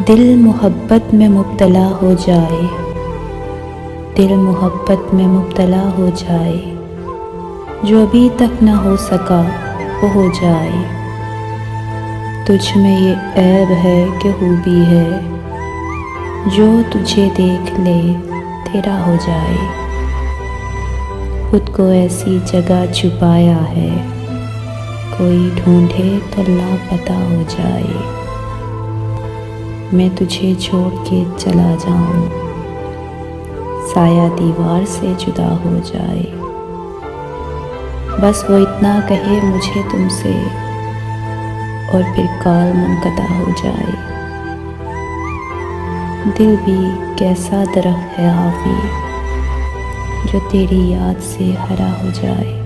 दिल मोहब्बत में मुब्तला हो जाए, दिल मोहब्बत में मुब्तला हो जाए, जो अभी तक न हो सका वो हो जाए। तुझ में ये ऐब है कि खूबी है, जो तुझे देख ले तेरा हो जाए। खुद को ऐसी जगह छुपाया है, कोई ढूंढे तो लापता हो जाए। मैं तुझे छोड़ के चला जाऊं, साया दीवार से जुदा हो जाए। बस वो इतना कहे मुझे तुमसे, और फिर कॉल मुनक़ता हो जाए। दिल भी कैसा दरख्त है हाफी, जो तेरी याद से हरा हो जाए।